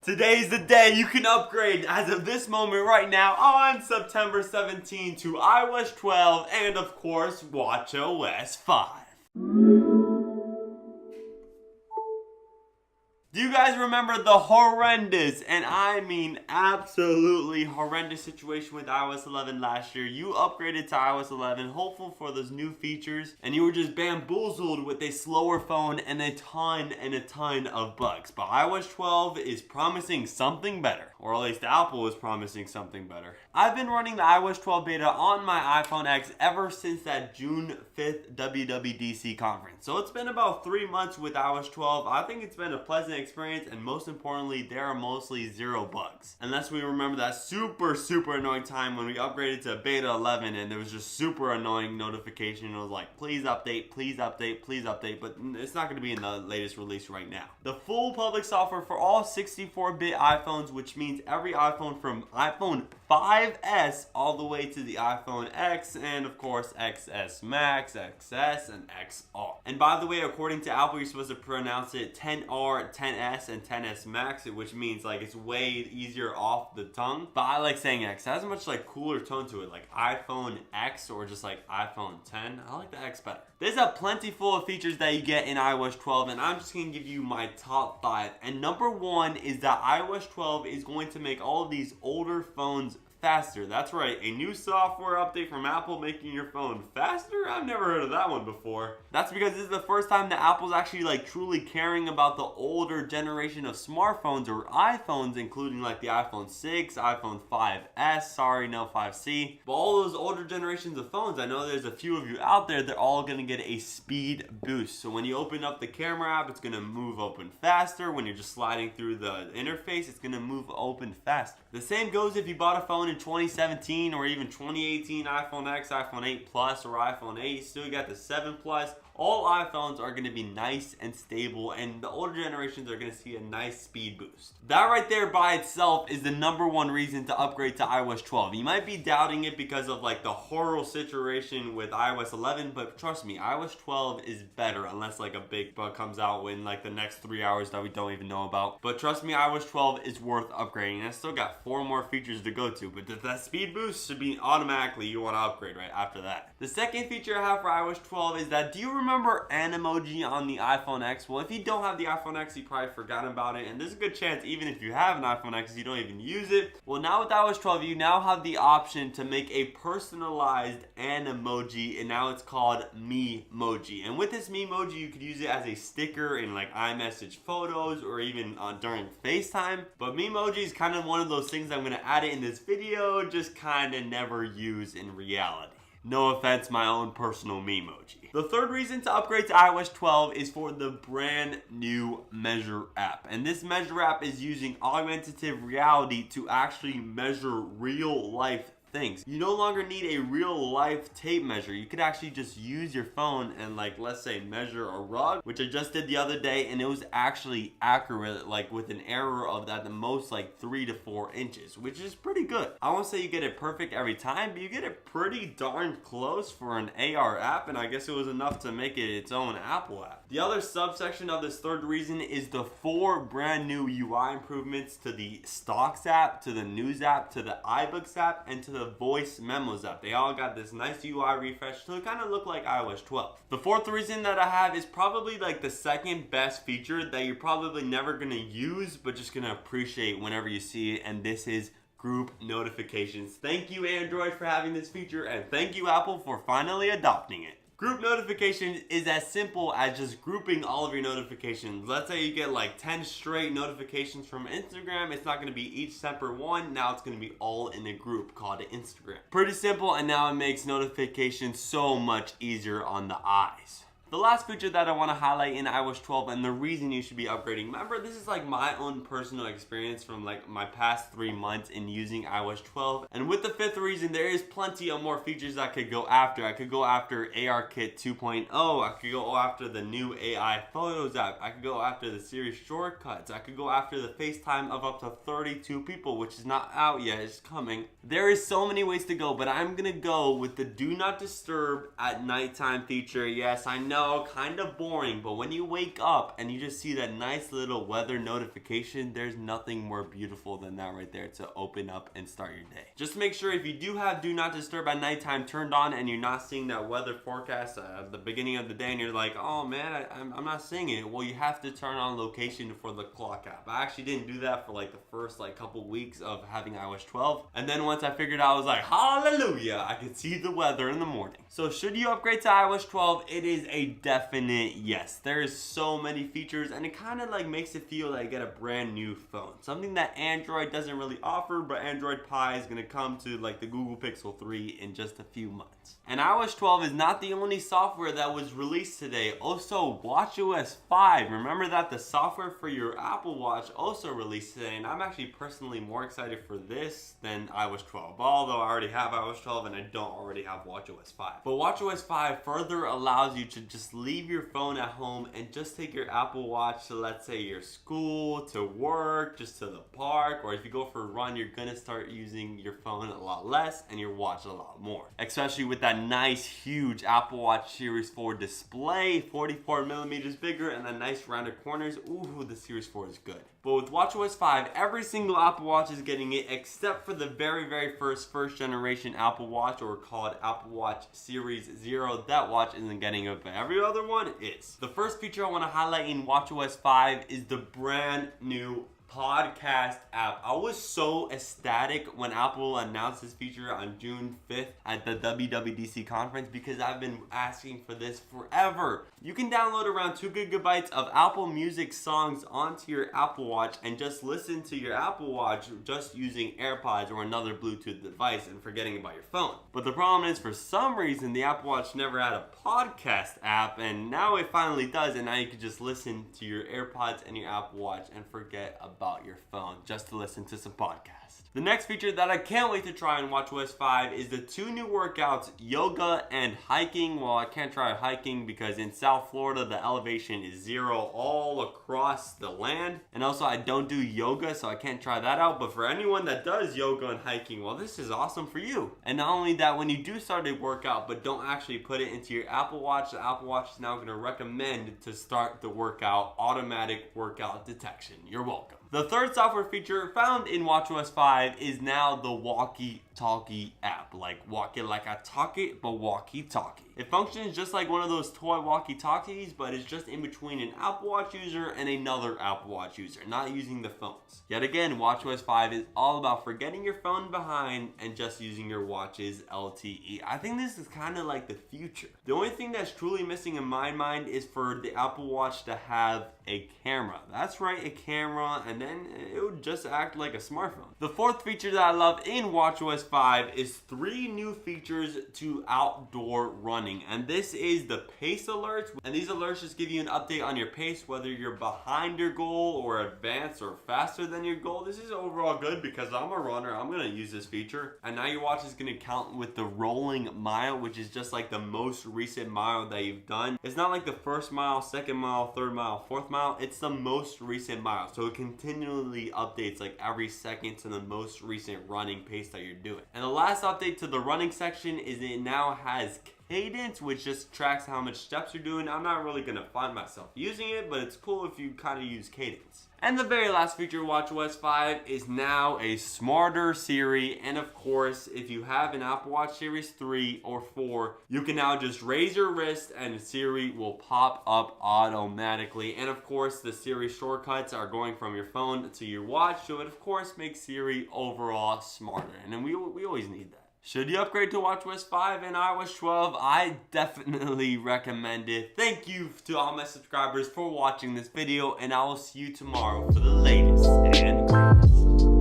Today's the day you can upgrade as of this moment right now on September 17 to iOS 12 and of course WatchOS 5. Do you guys remember the horrendous, and I mean absolutely horrendous situation with iOS 11 last year? You upgraded to iOS 11, hopeful for those new features, and you were just bamboozled with a slower phone and a ton of bugs. But iOS 12 is promising something better, or at least Apple is promising something better. I've been running the iOS 12 beta on my iPhone X ever since that June 5th WWDC conference. So it's been about 3 months with iOS 12. I think it's been a pleasant experience, and most importantly, there are mostly zero bugs. Unless we remember that super annoying time when we upgraded to beta 11 and there was just super annoying notification. It was like, please update, please update, please update, but it's not going to be in the latest release right now. The full public software for all 64-bit iPhones, which means every iPhone from iPhone 5S all the way to the iPhone X and of course XS Max, XS, and XR. And by the way, according to Apple, you're supposed to pronounce it 10R, 10S, and 10S Max, which means like it's way easier off the tongue. But I like saying X. It has a much like cooler tone to it, like iPhone X or just like iPhone 10. I like the X better. There's a plenty full of features that you get in iOS 12, and I'm just going to give you my top 5. And number 1 is that iOS 12 is going to make all of these older phones faster. That's right, a new software update from Apple making your phone faster? I've never heard of that one before. That's because this is the first time that Apple's actually like truly caring about the older generation of smartphones or iPhones, including like the iPhone 6, iPhone 5S, sorry, no 5C. But all those older generations of phones, I know there's a few of you out there, they're all gonna get a speed boost. So when you open up the camera app, it's gonna move open faster. When you're just sliding through the interface, it's gonna move open faster. The same goes if you bought a phone in 2017 or even 2018 iPhone X, iPhone 8 Plus, or iPhone 8. You still got the 7 Plus. All iPhones are going to be nice and stable, and the older generations are going to see a nice speed boost. That right there by itself is the number 1 reason to upgrade to iOS 12. You might be doubting it because of like the horrible situation with iOS 11, but trust me, iOS 12 is better unless like a big bug comes out in like the next 3 hours that we don't even know about. But trust me, iOS 12 is worth upgrading. And I still got 4 more features to go to, but that speed boost should be automatically you want to upgrade right after that. The second feature I have for iOS 12 is that, do you remember an emoji on the iPhone X? Well, if you don't have the iPhone X, you probably forgot about it, and there's a good chance even if you have an iPhone X, you don't even use it. Well, now with iOS 12, you now have the option to make a personalized an emoji, and now it's called Memoji. And with this Memoji, you could use it as a sticker in like iMessage photos or even during FaceTime. But Memoji is kind of one of those things I'm going to add it in this video, just kind of never use in reality. No offense, my own personal Memoji. The third reason to upgrade to iOS 12 is for the brand new Measure app. And this Measure app is using augmentative reality to actually measure real life things. You no longer need a real life tape measure. You could actually just use your phone and like, let's say, measure a rug, which I just did the other day, and it was actually accurate, like with an error of at the most like 3 to 4 inches, which is pretty good. I won't say you get it perfect every time, but you get it pretty darn close for an AR app, and I guess it was enough to make it its own Apple app. The other subsection of this third reason is the 4 brand new UI improvements to the Stocks app, to the News app, to the iBooks app, and to the Voice Memos app. They all got this nice UI refresh to kind of look like iOS 12. The fourth reason that I have is probably like the second best feature that you're probably never going to use, but just going to appreciate whenever you see it, and this is group notifications. Thank you, Android, for having this feature, and thank you, Apple, for finally adopting it. Group notifications is as simple as just grouping all of your notifications. Let's say you get like 10 straight notifications from Instagram. It's not going to be each separate one. Now it's going to be all in a group called Instagram. Pretty simple, and now it makes notifications so much easier on the eyes. The last feature that I want to highlight in iOS 12, and the reason you should be upgrading, remember, this is like my own personal experience from like my past 3 months in using iOS 12. And with the fifth reason, there is plenty of more features I could go after. I could go after ARKit 2.0. I could go after the new AI Photos app. I could go after the Siri shortcuts. I could go after the FaceTime of up to 32 people, which is not out yet. It's coming. There is so many ways to go, but I'm going to go with the Do Not Disturb at Nighttime feature. Yes, I know dull, kind of boring, but when you wake up and you just see that nice little weather notification, there's nothing more beautiful than that right there to open up and start your day. Just make sure if you do have Do Not Disturb at nighttime turned on and you're not seeing that weather forecast at the beginning of the day and you're like, oh man, I'm not seeing it. Well, you have to turn on location for the clock app. I actually didn't do that for like the first like couple weeks of having iOS 12. And then once I figured out, I was like, hallelujah, I can see the weather in the morning. So should you upgrade to iOS 12? It is a definite yes. There is so many features and it kind of like makes it feel like you get a brand new phone. Something that Android doesn't really offer, but Android Pie is going to come to like the Google Pixel 3 in just a few months. And iOS 12 is not the only software that was released today. Also, WatchOS 5. Remember that the software for your Apple Watch also released today, and I'm actually personally more excited for this than iOS 12. Although I already have iOS 12 and I don't already have WatchOS 5. But WatchOS 5 further allows you to just leave your phone at home and just take your Apple Watch to, let's say, your school, to work, just to the park, or if you go for a run, you're gonna start using your phone a lot less and your watch a lot more. Especially with that nice huge Apple Watch Series 4 display, 44 millimeters bigger, and the nice rounded corners. Ooh, the Series 4 is good. But with WatchOS 5, every single Apple Watch is getting it except for the very first generation Apple Watch, or called Apple Watch Series 0. That watch isn't getting it, but every other one is. The first feature I want to highlight in WatchOS 5 is the brand new podcast app. I was so ecstatic when Apple announced this feature on June 5th at the WWDC conference because I've been asking for this forever. You can download around 2 gigabytes of Apple Music songs onto your Apple Watch and just listen to your Apple Watch just using AirPods or another Bluetooth device and forgetting about your phone. But the problem is, for some reason, the Apple Watch never had a podcast app, and now it finally does, and now you can just listen to your AirPods and your Apple Watch and forget about your phone just to listen to some podcasts. The next feature that I can't wait to try in WatchOS 5 is the 2 new workouts, yoga and hiking. Well, I can't try hiking because in South Florida the elevation is 0 all across the land, and also I don't do yoga, so I can't try that out. But for anyone that does yoga and hiking, well, this is awesome for you. And not only that, when you do start a workout but don't actually put it into your Apple Watch, the Apple Watch is now going to recommend to start the workout, automatic workout detection. You're welcome. The third software feature found in WatchOS 5 is now the walkie-talkie app. Like walk it like I talk it, but walkie-talkie. It functions just like one of those toy walkie-talkies, but it's just in between an Apple Watch user and another Apple Watch user, not using the phones. Yet again, WatchOS 5 is all about forgetting your phone behind and just using your watch's LTE. I think this is kind of like the future. The only thing that's truly missing in my mind is for the Apple Watch to have a camera. That's right, a camera, and then it would just act like a smartphone. The fourth feature that I love in WatchOS 5 is 3 new features to outdoor running, and this is the pace alerts, and these alerts just give you an update on your pace, whether you're behind your goal or advanced or faster than your goal. This is overall good because I'm a runner. I'm gonna use this feature, and now your watch is gonna count with the rolling mile, which is just like the most recent mile that you've done. It's not like the first mile, second mile, third mile, fourth mile. It's the most recent mile, so it continually updates like every second to the most recent running pace that you're doing. And the last update to the running section is it now has cadence, which just tracks how much steps you're doing. I'm not really gonna find myself using it, but it's cool if you kind of use cadence. And the very last feature of WatchOS 5 is now a smarter Siri, and of course, if you have an Apple Watch Series 3 or 4, you can now just raise your wrist and Siri will pop up automatically. And of course, the Siri shortcuts are going from your phone to your watch, so it of course makes Siri overall smarter, and then we always need that. Should you upgrade to WatchOS 5 and iOS 12? I definitely recommend it. Thank you to all my subscribers for watching this video, and I will see you tomorrow for the latest and greatest.